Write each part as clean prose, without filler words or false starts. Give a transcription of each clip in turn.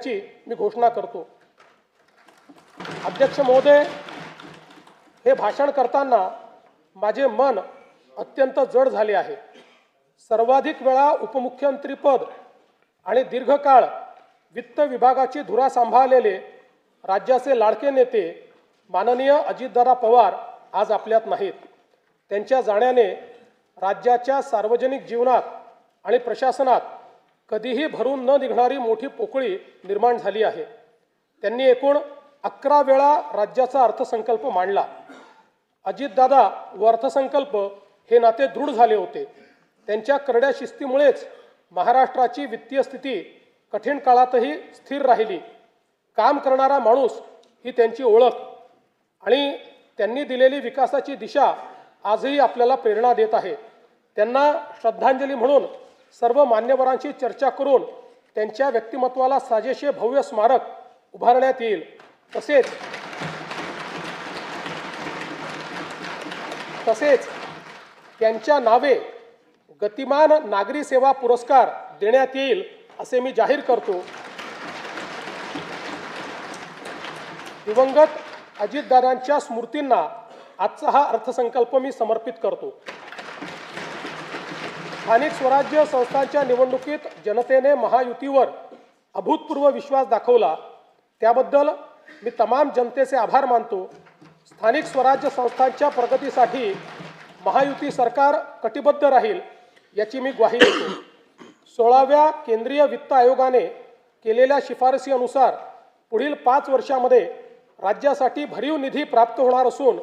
मी घोषणा करतो। अध्यक्ष महोदय, हे भाषण करताना माझे मन अत्यंत जड झाले आहे। सर्वाधिक वेळा उपमुख्यमंत्री पद आणि दीर्घकाळ वित्त विभागाची धुरा सांभाळलेले राज्याचे लाडके नेते माननीय अजितदादा पवार आज आपल्यात नाहीत। त्यांच्या जाण्याने राज्याच्या सार्वजनिक जीवनात आणि प्रशासनात कधीही भरून न निघणारी मोठी पोकळी निर्माण झाली आहे। त्यांनी एकूण 11 वेळा राज्याचा अर्थसंकल्प मांडला। अजितदादा व अर्थसंकल्प हे नाते दृढ झाले होते। त्यांच्या करड्या शिस्तीमुळेच महाराष्ट्राची वित्तीय स्थिती कठीण काळातही स्थिर राहिली। काम करणारा माणूस ही त्यांची ओळख आणि त्यांनी दिलेली विकासाची दिशा आजही आपल्याला प्रेरणा देत आहे। त्यांना श्रद्धांजली म्हणून सर्व मान्यवरांची चर्चा करून त्यांच्या व्यक्तिमत्वाला साजेसे भव्य स्मारक उभारण्यात येईल। तसेच त्यांच्या नावे गतिमान नागरी सेवा पुरस्कार देण्यात येईल असे मी जाहीर करतो। दिवंगत अजितदादांच्या स्मृतींना आजचा हा अर्थसंकल्प मी समर्पित करतो। स्थानिक स्वराज्य संस्थांच्या निवडणुकीत जनतेने महायुतीवर अभूतपूर्व विश्वास दाखवला, त्याबद्दल मी तमाम जनतेचे आभार मानतो। स्थानिक स्वराज्य संस्थांच्या प्रगतीसाठी महायुती सरकार कटिबद्ध राहील याची मी ग्वाही देतो। 16व्या केंद्रीय वित्त आयोगाने केलेल्या शिफारसीनुसार पुढील 5 वर्षांमध्ये राज्यासाठी भरीव निधी प्राप्त होणार असून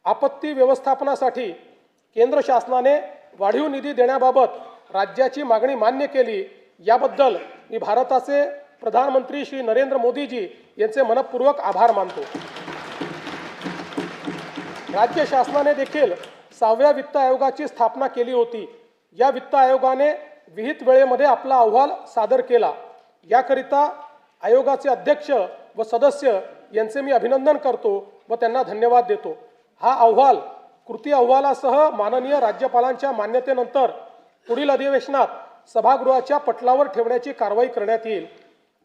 आपत्ती व्यवस्थापनासाठी केंद्र शासनाने वाढीव निधी देण्याबाबत राज्याची मागणी मान्य केली, याबद्दल मी भारताचे प्रधानमंत्री श्री नरेंद्र मोदीजी यांचे मनपूर्वक आभार मानतो। राज्य शासनाने देखील 6व्या वित्त आयोगाची स्थापना केली होती। या वित्त आयोगाने विहित वेळेमध्ये आपला अहवाल सादर केला, याकरिता आयोगाचे अध्यक्ष व सदस्य यांचे मी अभिनंदन करतो व त्यांना धन्यवाद देतो। हा अहवाल कृती अहवालासह माननीय राज्यपालांच्या मान्यतेनंतर पुढील अधिवेशनात सभागृहाच्या पटलावर ठेवण्याची कारवाई करण्यात येईल।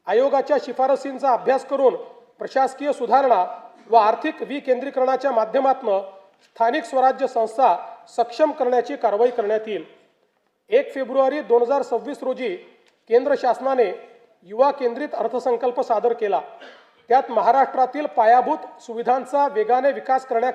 आयोगाच्या शिफारसींचा अभ्यास करून प्रशासकीय सुधारणा व आर्थिक विकेंद्रीकरणाच्या माध्यमातून स्थानिक स्वराज्य संस्था सक्षम करण्याची कारवाई करण्यात येईल। 1 फेब्रुवारी 2026 रोजी केंद्र शासनाने युवा केंद्रित अर्थसंकल्प सादर केला। त्यात महाराष्ट्रातील पायाभूत सुविधांचा वेगाने विकास करण्यात